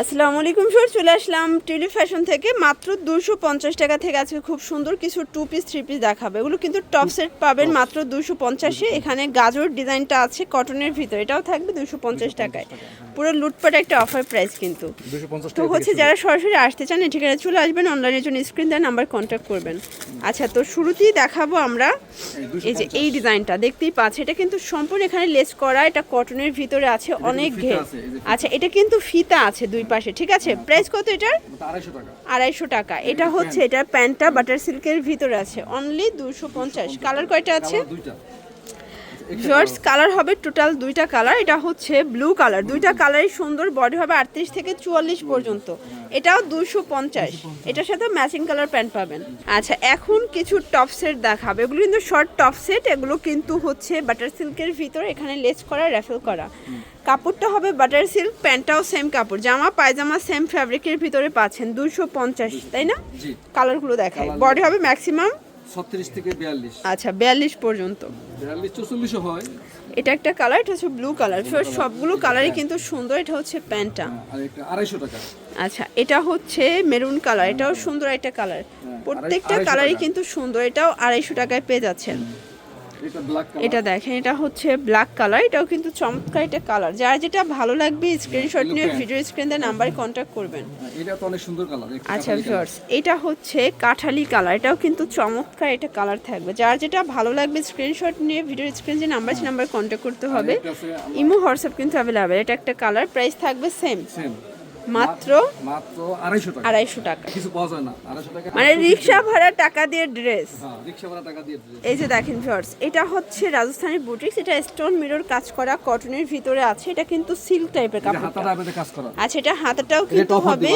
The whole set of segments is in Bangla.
আসসালামু আলাইকুম স্যার, চলে আসলাম টিউলিপ ফ্যাশন থেকে। মাত্র 250 টাকা থেকে আজকে খুব সুন্দর কিছু 2 পিস 3 পিস দেখাবে। এগুলো কিন্তু টপ সেট পাবেন মাত্র 250-এ। এখানে গাজর ডিজাইনটা আছে কটনের ভিতর, এটাও থাকবে 250 টাকায়। পুরো লুটপাট একটা অফার প্রাইস কিন্তু। তো হচ্ছে যারা সরাসরি আসতে চান ঠিকানা চলে আসবেন, অনলাইনের জন্য স্ক্রিন দেওয়ার নাম্বার কন্ট্যাক্ট করবেন। আচ্ছা, তো শুরুতেই দেখাবো আমরা এই যে এই ডিজাইনটা দেখতেই পাচ্ছি, এটা কিন্তু সম্পূর্ণ এখানে লেস করা, এটা কটনের ভিতরে আছে, অনেক ঘের। আচ্ছা, এটা কিন্তু ফিতা আছে দুই পাশে, ঠিক আছে। প্রাইস কত এটার? 250 টাকা। এটা হচ্ছে এটার প্যান্টটা বাটার সিল্কের ভিতরে আছে, অনলি 250। কালার কয়টা আছে? জর্জ কালার হবে টোটাল দুইটা কালার। এটা হচ্ছে ব্লু কালার, দুইটা কালারই সুন্দর। বডি হবে 38 থেকে 44 পর্যন্ত। এটাও 250। এটার সাথে ম্যাচিং কালার প্যান্ট পাবেন। আচ্ছা, এখন কিছু টপ সেট দেখাবে। এগুলো কিন্তু শর্ট টপ সেট, এগুলো কিন্তু হচ্ছে বাটার সিল্কের ভিতর, এখানে লেস করা, র্যাফেল করা। কাপড়টা হবে বাটার সিল্ক, প্যান্টটাও সেম কাপড়, জামা পায়জামা সেম ফ্যাব্রিকের ভিতরে পাচ্ছেন। 250, তাই না? কালারগুলো দেখায়। বডি হবে ম্যাক্সিমাম 36 থেকে 42। আচ্ছা, 42 পর্যন্ত। 42 44 হয়। এটা একটা কালার, এটা হচ্ছে ব্লু কালার। সবগুলো কালারই কিন্তু সুন্দর। এটা হচ্ছে প্যান্টটা, আর এটা 250 টাকা। আচ্ছা, এটা হচ্ছে মেরুন কালার, এটাও সুন্দর একটা কালার। প্রত্যেকটা কালারই কিন্তু সুন্দর। এটাও 250 টাকায় পেয়ে যাচ্ছেন। এটা ব্ল্যাক কালার। এটা দেখেন, এটা হচ্ছে ব্ল্যাক কালার, এটাও কিন্তু চমৎকার একটা কালার। যার যেটা ভালো লাগবে স্ক্রিনশট নিয়ে ভিডিও স্ক্রিন দিয়ে নাম্বারে কন্ট্যাক্ট করবেন। এটা তো অনেক সুন্দর কালার। আচ্ছা ভিউয়ার্স, এটা হচ্ছে কাঠালি কালার, এটাও কিন্তু চমৎকার একটা কালার থাকবে। যার যেটা ভালো লাগবে স্ক্রিনশট নিয়ে ভিডিও স্ক্রিন যে নাম্বার আছে নাম্বারে কন্ট্যাক্ট করতে হবে। ইমো হোয়াটসঅ্যাপ কিন্তু অ্যাভেলেবেল। এটা একটা কালার, প্রাইস থাকবে সেম মাত্র 250 টাকা। কিছু পাওয়া যায় না 250 টাকা, মানে রিকশা ভাড়া টাকা দিয়ে ড্রেস। হ্যাঁ, রিকশা ভাড়া টাকা দিয়ে ড্রেস। এই যে দেখেন ভিউয়ার্স, এটা হচ্ছে রাজস্থানি বুটিক্স, এটা স্টোন মিরর কাজ করা কটনের ভিতরে আছে। এটা কিন্তু সিল্ক টাইপের কাপড়। হাতাটা আমাদের কাজ করা। আচ্ছা, এটা হাতাটাও কিন্তু হবে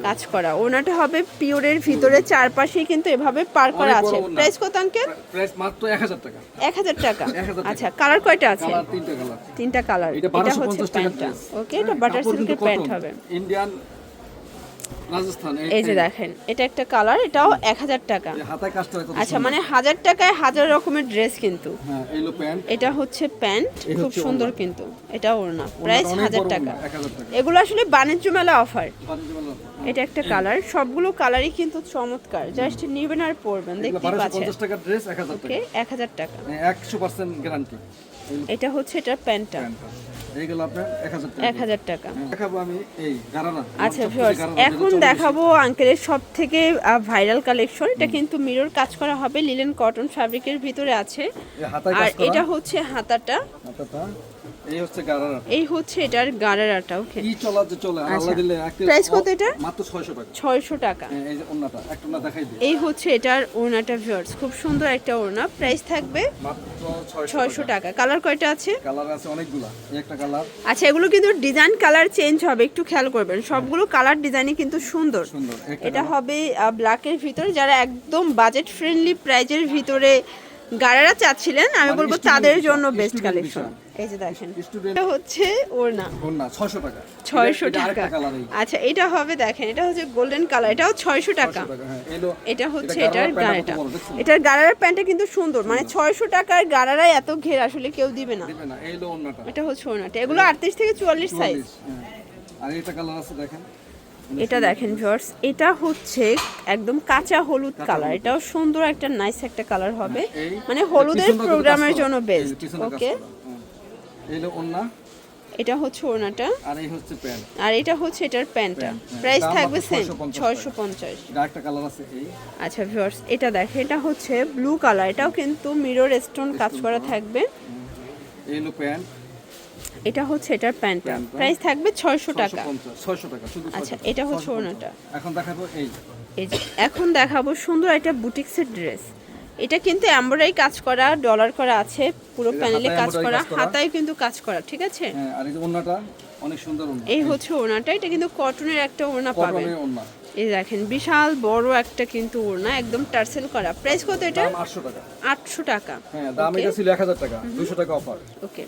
কাজ করা। ওনাটা হবে পিওরের ভিতরে, চারপাশেই কিন্তু এভাবে পার করা আছে। প্রাইস কত আঙ্কেল? প্রাইস মাত্র 1000 টাকা। 1000 টাকা। আচ্ছা, কালার কয়টা আছে? কালার তিনটা কালার। তিনটা কালার। এটা হচ্ছে প্যান্টটা। ওকে, এটা বাটার সিল্কের প্যান্ট হবে। ইন্ডিয়ান রাজস্থান। এই যে দেখেন, এটা একটা কালার, এটাও 1000 টাকা। হাতায় কাজ করা। আচ্ছা, মানে 1000 টাকায় 1000 রকমের ড্রেস কিন্তু। হ্যাঁ, এলো প্যান্ট। এটা হচ্ছে প্যান্ট, খুব সুন্দর কিন্তু। এটা ওড়না, প্রাইস 1000 টাকা। 1000 টাকা। এগুলো আসলে বাণিজ্য মেলা অফার। এটা একটা কালার, সবগুলো কালারই কিন্তু চমৎকার। জাস্ট নিবেন আর পরবেন, দেখতে পাচ্ছেন। 1250 টাকা ড্রেস 1000 টাকা। ওকে, 1000 টাকা। 100% গ্যারান্টি। এটা হচ্ছে এটার প্যান্টটা, এইগুলো আপনার 1000 টাকা। দেখাবো আমি এই গারানা। আচ্ছা ভিউয়ার্স, এখন দেখাবো আঙ্কেলের সব থেকে ভাইরাল কালেকশন। এটা কিন্তু মিরর কাজ করা হবে, লিলেন কটন ফ্যাব্রিকের ভিতরে আছে। আর এটা হচ্ছে হাতাটা, এই হচ্ছে গারানা। এই হচ্ছে এটার গারারাটা। ওকে, কি চলা যে চলে আল্লাহ দিলে। প্রাইস কত এটা? মাত্র 600 টাকা। 600 টাকা। এই যে ওন্নাটা একটা ওন্না দেখাই দিই। এই হচ্ছে এটার ওড়নাটা ভিউয়ার্স, খুব সুন্দর একটা ওড়না। প্রাইস থাকবে মাত্র 600 টাকা। কালার কয়টা আছে? কালার আছে অনেকগুলা, এই একটা কালার। আচ্ছা, এগুলো কিন্তু ডিজাইন কালার চেঞ্জ হবে, একটু খেয়াল করবেন। সবগুলো কালার ডিজাইনই কিন্তু সুন্দর। এটা হবে ব্ল্যাকের ভিতরে। যারা একদম বাজেট ফ্রেন্ডলি প্রাইজের ভিতরে গারারা চাচ্ছিলেন, আমি বলবো তাদের জন্য বেস্ট কালেকশন। এই যে দেখেন, এটা হচ্ছে ওড়না 600 টাকা। 600 টাকা। আচ্ছা, এটা হবে দেখেন, এটা হচ্ছে গোল্ডেন কালার, এটাও 600 টাকা। এটা হচ্ছে এটার গারারা। এটার গারারার প্যান্টটা কিন্তু সুন্দর, মানে 600 টাকার গারারায় এত ঘের আসলে কেউ দিবে না। এটা হচ্ছে ওড়নাটা। এগুলো 38 থেকে 44 সাইজ। আর এটা কালার আছে দেখেন। এটা দেখেন ভিউয়ার্স, এটা হচ্ছে একদম কাঁচা হলুদ কালার। এটাও সুন্দর একটা নাইস একটা কালার হবে, মানে হলুদের প্রোগ্রামের জন্য বেস্ট। ওকে, এইলো ওন্না। এটা হচ্ছে ওড়নাটা, আর এই হচ্ছে প্যান্ট, আর এটা হচ্ছে এটার প্যান্টটা। প্রাইস থাকবে সেম 650। একটা কালার আছে এই। আচ্ছা ভিউয়ার্স, এটা দেখেন, এটা হচ্ছে ব্লু কালার, এটাও কিন্তু মিরর স্টোন কাজ করা থাকবে। এইলো প্যান্ট, এটা হচ্ছে এটার প্যান্টটা। প্রাইস থাকবে 600 টাকা। 600 টাকা শুধু। আচ্ছা, এটা হচ্ছে ওড়নাটা। এখন দেখাবো এই যে এখন দেখাবো সুন্দর একটা বুটিক্সের ড্রেস। এটা কিন্তু এমব্রয়ডারি কাজ করা, ডলার করা আছে, পুরো প্যানেলে কাজ করা, হাতায় কিন্তু কাজ করা, ঠিক আছে। হ্যাঁ, আর এই যে ওড়নাটা অনেক সুন্দর ওড়না। এই হচ্ছে ওড়নাটা, এটা কিন্তু কটনের একটা ওড়না পাবেন। কটনের ওড়না। এই দেখেন, বিশাল বড় একটা কিন্তু ওড়না, একদম টার্সেল করা। প্রাইস কত এটা? 800 টাকা। 800 টাকা। হ্যাঁ, দাম এটা ছিল 1000 টাকা, 200 টাকা অফার। ওকে,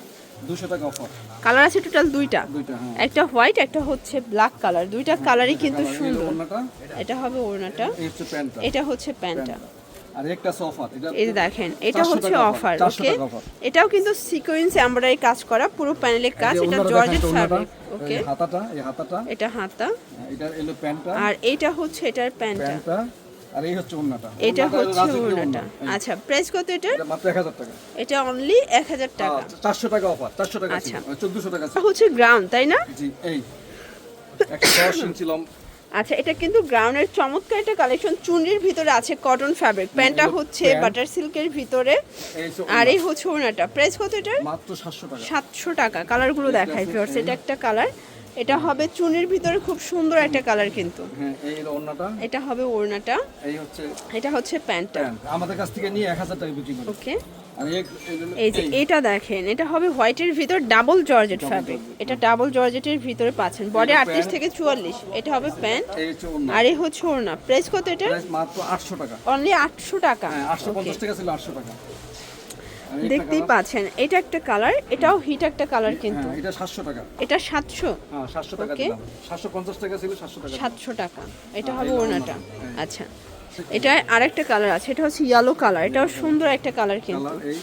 200 টাকা অফার। কালার আছে টোটাল দুইটা, হ্যাঁ। একটা হোয়াইট, একটা হচ্ছে ব্ল্যাক কালার। দুইটা কালারই কিন্তু সুন্দর। ওড়নাটা এটা হবে ওড়নাটা, এই হচ্ছে প্যান্টটা। এটা হচ্ছে প্যান্টটা। আর একটা অফার এটা এই যে দেখেন এটা 400 হচ্ছে টাকা অফার, 400 ওকে। টাকা offer। এটাও কিন্তু সিকোয়েন্স এমব্রয়ডারি কাজ করা, পুরো প্যানেলে কাজ, এই যে এটা ওনাটা জর্জেট দেখেন তো, ওনাটা, ফ্যাব্রিক, ওকে। এই হাতাটা এটা হাতা, এটা এলো প্যান্টটা, আর এইটা হচ্ছে এটার প্যান্টটা, প্যান্টটা, আর এই হচ্ছে ওন্নাটা। এটা ওন্নাটা হলো হচ্ছে রাজকীয় ওড়নাটা। ওন্না। এই, আচ্ছা, প্রাইস কত এটা? এটা মাত্র 1000 টাকা। এটা অনলি 1000 টাকা। 400 টাকা অফার, 400 টাকা ছিল, আচ্ছা। 1400 টাকা এটা ছিল। হচ্ছে গ্রাউন্ড, তাই না? জি, এই 110 ইঞ্চি আচ্ছা, এটা কিন্তু গ্রাউন্ডের চমৎকার একটা কালেকশন, চুনরির ভিতরে আছে কটন ফ্যাব্রিক, প্যান্টটা এগুলো হচ্ছে প্যান্ট। বাটার সিল্কের ভিতরে, এই যে আর ওন্না, এই হচ্ছে ওড়নাটা। প্রাইস কত এটার? মাত্র 700 টাকা। 700 টাকা। কালারগুলো দেখাই ভিউয়ার্স, এটা একটা কালার, এটা হবে চুনির ভিতরে খুব সুন্দর একটা কালার কিন্তু। হ্যাঁ, এই হলো ওন্নাটা, এটা হবে ওড়নাটা, এই হচ্ছে এটা হচ্ছে প্যান্টটা, প্যান্ট। আমাদের কাছ থেকে নিয়ে 1000 টাকা বিক্রি করে। ওকে। আর এই যে এটা দেখেন, এটা হবে হোয়াইটের ভিতর ডাবল জর্জেট ফ্যাব্রিক, এটা ডাবল জর্জেটের ভিতরে পাচ্ছেন, বডি 38 থেকে 44, এটা হবে প্যান্ট, এই হচ্ছে ওন্না, আর এই হচ্ছে ওড়না। প্রাইস কত এটা? প্রাইস মাত্র 800 টাকা। অনলি 800 টাকা। হ্যাঁ, ওকে, 850 টাকা ছিল, 800 টাকা। আর এই দেখতেই টাকা, পাচ্ছেন, এটা একটা কালার, এটাও হিট একটা কালার কিন্তু। হ্যাঁ, এটা 700 টাকা। এটা 700, হ্যাঁ, 700 টাকা ওকে। দিলাম। 750 টাকা ছিল, 700 টাকা। 700 টাকা। এটা হ্যাঁ, হবে এই ওড়নাটা। হ্যাঁ। আচ্ছা, এটা আরেকটা কালার আছে, এটা হচ্ছে ইয়েলো কালার, এটাও সুন্দর একটা কালার কিন্তু। কালার এই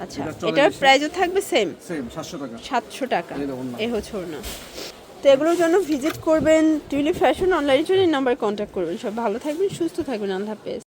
আচ্ছা, এটা চলে এটার গেছে। প্রাইসও থাকবে সেম, সেম 700 টাকা। 700 টাকা। এই যে ওড়না। এই হচ্ছে ওড়না। তো এগুলোর জন্য ভিজিট করবেন টিউলিপ ফ্যাশন, অনলাইনের জন্য এই নাম্বারে কন্ট্যাক্ট করবেন। সব ভালো থাকবেন, সুস্থ থাকবেন, আল্লাহ হাফেজ।